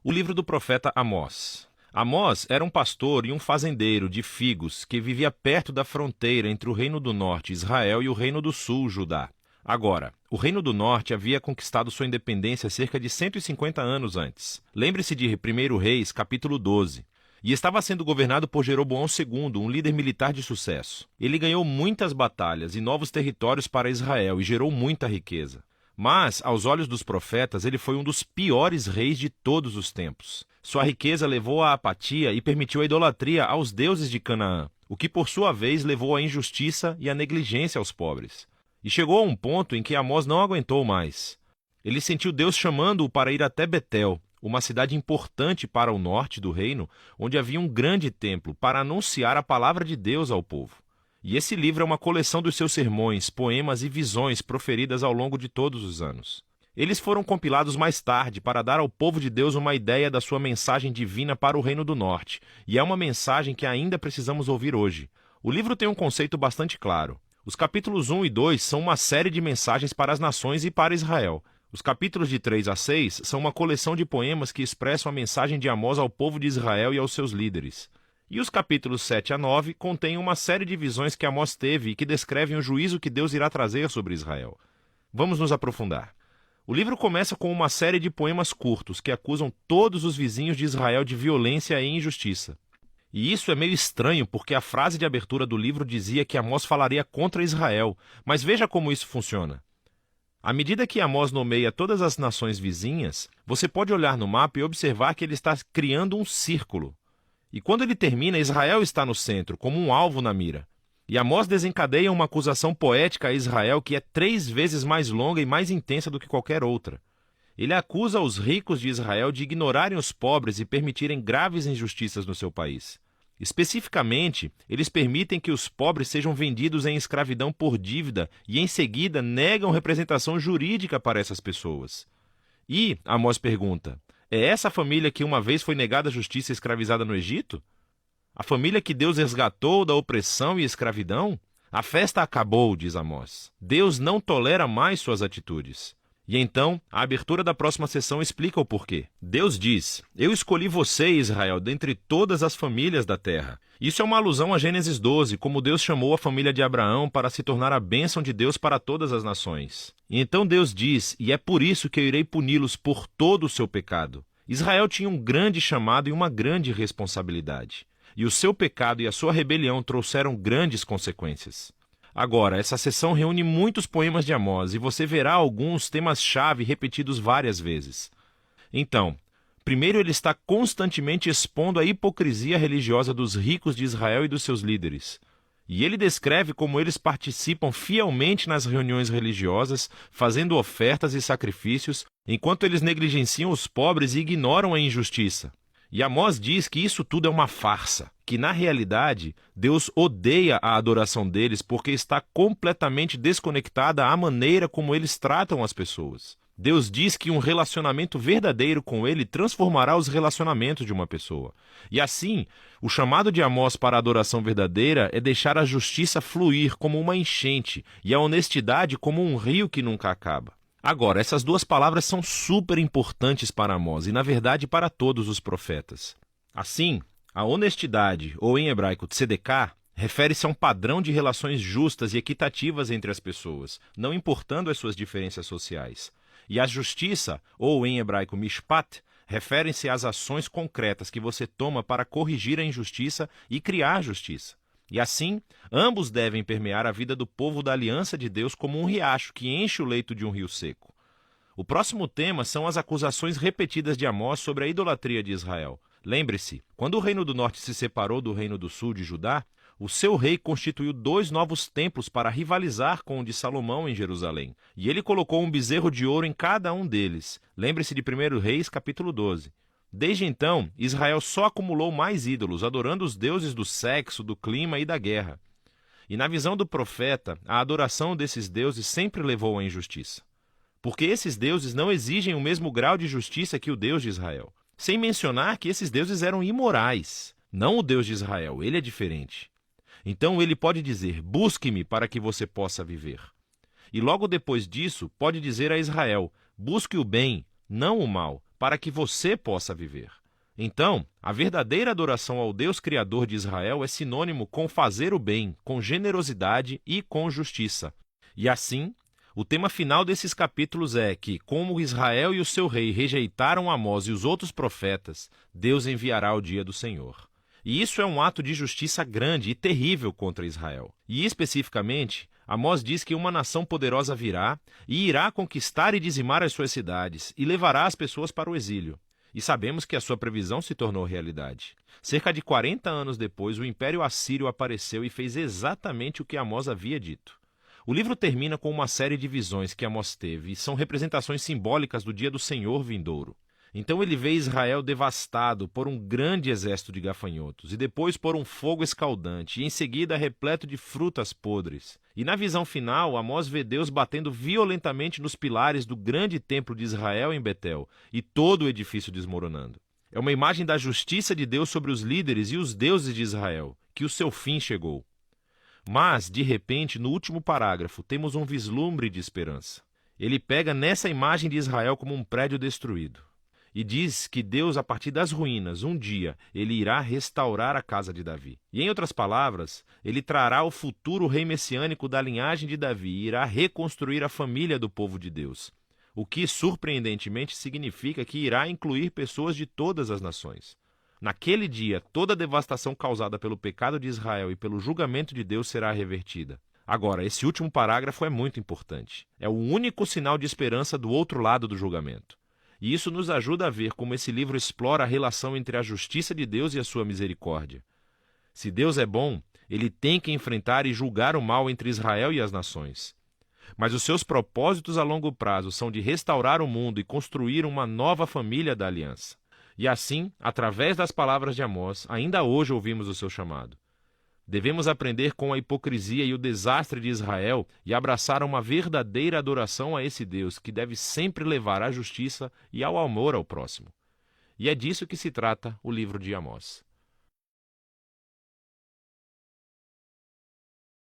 O livro do profeta Amós. Amós era um pastor e um fazendeiro de figos que vivia perto da fronteira entre o Reino do Norte, Israel, e o Reino do Sul, Judá. Agora, o Reino do Norte havia conquistado sua independência cerca de 150 anos antes. Lembre-se de 1 Reis, capítulo 12. E estava sendo governado por Jeroboão II, um líder militar de sucesso. Ele ganhou muitas batalhas e novos territórios para Israel e gerou muita riqueza. Mas, aos olhos dos profetas, ele foi um dos piores reis de todos os tempos. Sua riqueza levou à apatia e permitiu a idolatria aos deuses de Canaã, o que por sua vez levou à injustiça e à negligência aos pobres. E chegou a um ponto em que Amós não aguentou mais. Ele sentiu Deus chamando-o para ir até Betel, uma cidade importante para o norte do reino, onde havia um grande templo, para anunciar a palavra de Deus ao povo. E esse livro é uma coleção dos seus sermões, poemas e visões proferidas ao longo de todos os anos. Eles foram compilados mais tarde para dar ao povo de Deus uma ideia da sua mensagem divina para o Reino do Norte, e é uma mensagem que ainda precisamos ouvir hoje. O livro tem um conceito bastante claro. Os capítulos 1 e 2 são uma série de mensagens para as nações e para Israel. Os capítulos de 3 a 6 são uma coleção de poemas que expressam a mensagem de Amós ao povo de Israel e aos seus líderes. E os capítulos 7 a 9 contêm uma série de visões que Amós teve e que descrevem o juízo que Deus irá trazer sobre Israel. Vamos nos aprofundar. O livro começa com uma série de poemas curtos que acusam todos os vizinhos de Israel de violência e injustiça. E isso é meio estranho porque a frase de abertura do livro dizia que Amós falaria contra Israel, mas veja como isso funciona. À medida que Amós nomeia todas as nações vizinhas, você pode olhar no mapa e observar que ele está criando um círculo. E quando ele termina, Israel está no centro, como um alvo na mira. E Amós desencadeia uma acusação poética a Israel que é 3 vezes mais longa e mais intensa do que qualquer outra. Ele acusa os ricos de Israel de ignorarem os pobres e permitirem graves injustiças no seu país. Especificamente, eles permitem que os pobres sejam vendidos em escravidão por dívida e, em seguida, negam representação jurídica para essas pessoas. E, Amós pergunta, é essa a família que uma vez foi negada a justiça e escravizada no Egito? A família que Deus resgatou da opressão e escravidão? A festa acabou, diz Amós. Deus não tolera mais suas atitudes. E então, a abertura da próxima sessão explica o porquê. Deus diz, eu escolhi você, Israel, dentre todas as famílias da terra. Isso é uma alusão a Gênesis 12, como Deus chamou a família de Abraão para se tornar a bênção de Deus para todas as nações. E então Deus diz, e é por isso que eu irei puni-los por todo o seu pecado. Israel tinha um grande chamado e uma grande responsabilidade. E o seu pecado e a sua rebelião trouxeram grandes consequências. Agora, essa sessão reúne muitos poemas de Amós e você verá alguns temas-chave repetidos várias vezes. Então, primeiro ele está constantemente expondo a hipocrisia religiosa dos ricos de Israel e dos seus líderes. E ele descreve como eles participam fielmente nas reuniões religiosas, fazendo ofertas e sacrifícios, enquanto eles negligenciam os pobres e ignoram a injustiça. E Amós diz que isso tudo é uma farsa, que na realidade Deus odeia a adoração deles porque está completamente desconectada à maneira como eles tratam as pessoas. Deus diz que um relacionamento verdadeiro com ele transformará os relacionamentos de uma pessoa. E assim, o chamado de Amós para a adoração verdadeira é deixar a justiça fluir como uma enchente e a honestidade como um rio que nunca acaba. Agora, essas duas palavras são super importantes para Amós e, na verdade, para todos os profetas. Assim, a honestidade, ou em hebraico tzedekah, refere-se a um padrão de relações justas e equitativas entre as pessoas, não importando as suas diferenças sociais. E a justiça, ou em hebraico mishpat, refere-se às ações concretas que você toma para corrigir a injustiça e criar justiça. E assim, ambos devem permear a vida do povo da aliança de Deus como um riacho que enche o leito de um rio seco. O próximo tema são as acusações repetidas de Amós sobre a idolatria de Israel. Lembre-se, quando o reino do norte se separou do reino do sul de Judá, o seu rei constituiu 2 novos templos para rivalizar com o de Salomão em Jerusalém. E ele colocou um bezerro de ouro em cada um deles. Lembre-se de 1 Reis, capítulo 12. Desde então, Israel só acumulou mais ídolos, adorando os deuses do sexo, do clima e da guerra. E na visão do profeta, a adoração desses deuses sempre levou à injustiça. Porque esses deuses não exigem o mesmo grau de justiça que o Deus de Israel. Sem mencionar que esses deuses eram imorais. Não o Deus de Israel, ele é diferente. Então ele pode dizer, busque-me para que você possa viver. E logo depois disso, pode dizer a Israel, busque o bem, não o mal, para que você possa viver. Então, a verdadeira adoração ao Deus Criador de Israel é sinônimo com fazer o bem, com generosidade e com justiça. E assim, o tema final desses capítulos é que, como Israel e o seu rei rejeitaram Amós e os outros profetas, Deus enviará o dia do Senhor. E isso é um ato de justiça grande e terrível contra Israel. E especificamente, Amós diz que uma nação poderosa virá e irá conquistar e dizimar as suas cidades e levará as pessoas para o exílio. E sabemos que a sua previsão se tornou realidade. Cerca de 40 anos depois, o Império Assírio apareceu e fez exatamente o que Amós havia dito. O livro termina com uma série de visões que Amós teve e são representações simbólicas do dia do Senhor vindouro. Então ele vê Israel devastado por um grande exército de gafanhotos, e depois por um fogo escaldante, e em seguida repleto de frutas podres. E na visão final, Amós vê Deus batendo violentamente nos pilares do grande templo de Israel em Betel, e todo o edifício desmoronando. É uma imagem da justiça de Deus sobre os líderes e os deuses de Israel, que o seu fim chegou. Mas, de repente, no último parágrafo, temos um vislumbre de esperança. Ele pega nessa imagem de Israel como um prédio destruído. E diz que Deus, a partir das ruínas, um dia, ele irá restaurar a casa de Davi. E, em outras palavras, ele trará o futuro rei messiânico da linhagem de Davi e irá reconstruir a família do povo de Deus. O que, surpreendentemente, significa que irá incluir pessoas de todas as nações. Naquele dia, toda a devastação causada pelo pecado de Israel e pelo julgamento de Deus será revertida. Agora, esse último parágrafo é muito importante. É o único sinal de esperança do outro lado do julgamento. E isso nos ajuda a ver como esse livro explora a relação entre a justiça de Deus e a sua misericórdia. Se Deus é bom, ele tem que enfrentar e julgar o mal entre Israel e as nações. Mas os seus propósitos a longo prazo são de restaurar o mundo e construir uma nova família da aliança. E assim, através das palavras de Amós, ainda hoje ouvimos o seu chamado. Devemos aprender com a hipocrisia e o desastre de Israel e abraçar uma verdadeira adoração a esse Deus que deve sempre levar à justiça e ao amor ao próximo. E é disso que se trata o livro de Amós.